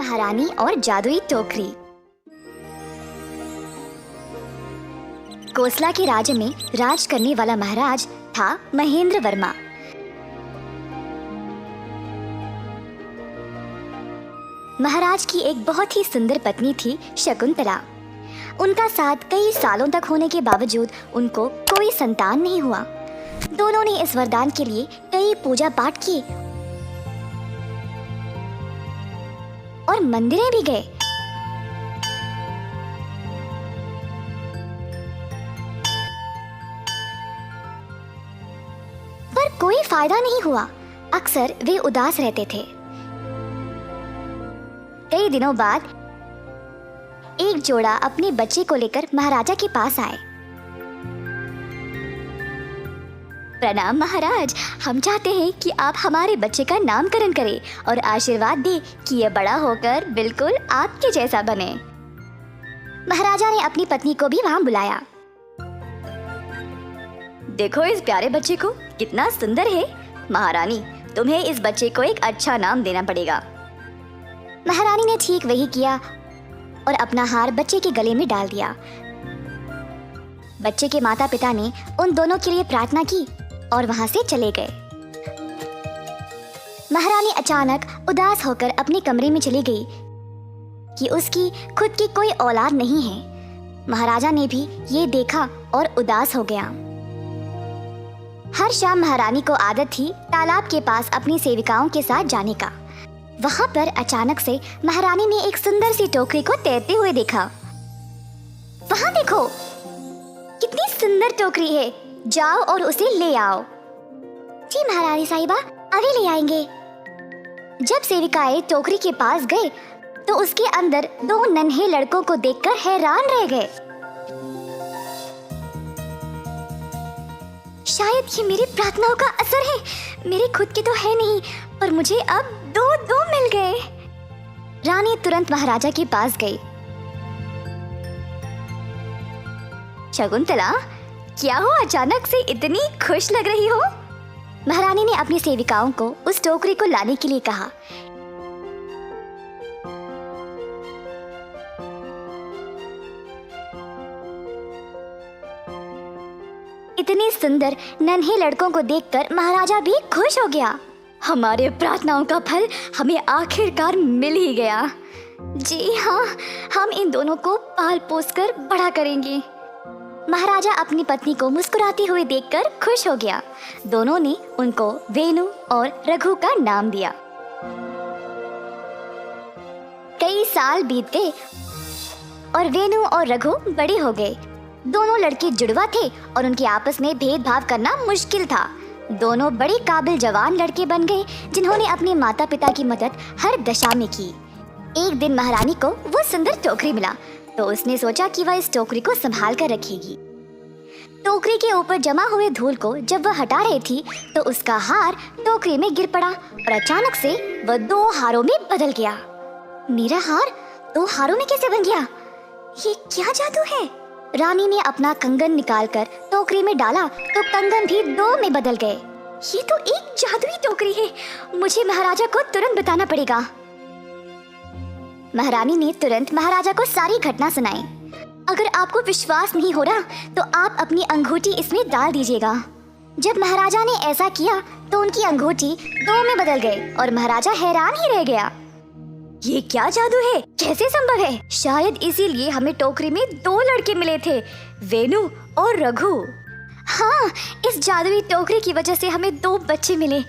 महारानी और जादुई टोकरी। कोसला के राज्य में राज करने वाला महाराज था महेंद्र वर्मा। महाराज की एक बहुत ही सुंदर पत्नी थी शकुंतला। उनका साथ कई सालों तक होने के बावजूद उनको कोई संतान नहीं हुआ। दोनों ने इस वरदान के लिए कई पूजा पाठ किए और मंदिरें भी गए, पर कोई फायदा नहीं हुआ। अक्सर वे उदास रहते थे। कई दिनों बाद एक जोड़ा अपने बच्चे को लेकर महाराजा के पास आए। प्रणाम महाराज, हम चाहते हैं कि आप हमारे बच्चे का नामकरण करें और आशीर्वाद दें कि यह बड़ा होकर बिल्कुल आपके जैसा बने। महाराजा ने अपनी पत्नी को भी वहां बुलाया। देखो इस प्यारे बच्चे को, कितना सुंदर है। महारानी, तुम्हें इस बच्चे को एक अच्छा नाम देना पड़ेगा। महारानी ने ठीक वही किया और अपना हार बच्चे के गले में डाल दिया। बच्चे के माता पिता ने उन दोनों के लिए प्रार्थना की और वहां से चले गए। महारानी अचानक उदास होकर अपने कमरे में चली गई कि उसकी खुद की कोई औलाद नहीं है। महाराजा ने भी ये देखा और उदास हो गया। हर शाम महारानी को आदत थी तालाब के पास अपनी सेविकाओं के साथ जाने का। वहां पर अचानक से महारानी ने एक सुंदर सी टोकरी को तैरते हुए देखा। वहां देखो, कितनी सुंदर टोकरी है, जाओ और उसे ले आओ। जी महारानी साहिबा, अभी ले आएंगे। जब सेविकाएं टोकरी के पास गए तो उसके अंदर दो नन्हे लड़कों को देखकर हैरान रह गए। शायद ये मेरी प्रार्थनाओं का असर है। मेरे खुद के तो है नहीं, पर मुझे अब दो मिल गए। रानी तुरंत महाराजा के पास गई। शकुंतला, क्या हो, अचानक से इतनी खुश लग रही हो? महारानी ने अपनी सेविकाओं को उस टोकरी को लाने के लिए कहा। इतने सुंदर नन्हे लड़कों को देखकर महाराजा भी खुश हो गया। हमारे प्रार्थनाओं का फल हमें आखिरकार मिल ही गया। जी हाँ, हम इन दोनों को पाल पोस कर बड़ा करेंगे। महाराजा अपनी पत्नी को मुस्कुराती हुई देखकर खुश हो गया। दोनों ने उनको वेणु और रघु का नाम दिया। कई साल बीत गए और वेणु और रघु बड़े हो गए। दोनों लड़के जुड़वा थे और उनके आपस में भेदभाव करना मुश्किल था। दोनों बड़े काबिल जवान लड़के बन गए जिन्होंने अपने माता पिता की मदद हर दशा में की। एक दिन महारानी को वो सुंदर टोकरी मिला तो उसने सोचा कि वह इस टोकरी को संभाल कर रखेगी। टोकरी के ऊपर जमा हुए धूल को जब वह हटा रही थी तो उसका हार टोकरी में गिर पड़ा और अचानक से वह दो हारों में बदल गया। मेरा हार दो हारों में कैसे बन गया? ये क्या जादू है? रानी ने अपना कंगन निकालकर टोकरी में डाला तो कंगन भी दो में बदल गए। ये तो एक जादुई टोकरी है। मुझे महाराजा को तुरंत बताना पड़ेगा। महारानी ने तुरंत महाराजा को सारी घटना सुनाई। अगर आपको विश्वास नहीं हो रहा तो आप अपनी अंगूठी इसमें डाल दीजिएगा। जब महाराजा ने ऐसा किया तो उनकी अंगूठी दो में बदल गई और महाराजा हैरान ही रह गया। ये क्या जादू है? कैसे संभव है? शायद इसीलिए हमें टोकरी में दो लड़के मिले थे, वेणु और रघु। हाँ, इस जादुई टोकरी की वजह से हमें दो बच्चे मिले।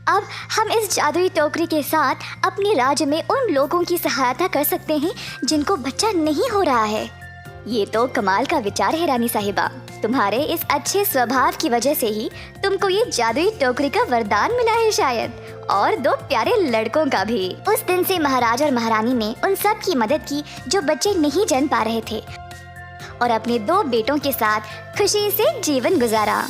अब हम इस जादुई टोकरी के साथ अपने राज्य में उन लोगों की सहायता कर सकते हैं जिनको बच्चा नहीं हो रहा है। ये तो कमाल का विचार है रानी साहिबा। तुम्हारे इस अच्छे स्वभाव की वजह से ही तुमको ये जादुई टोकरी का वरदान मिला है शायद, और दो प्यारे लड़कों का भी। उस दिन से महाराज और महारानी ने उन सब की मदद की जो बच्चे नहीं जन्म पा रहे थे और अपने दो बेटों के साथ खुशी से जीवन गुजारा।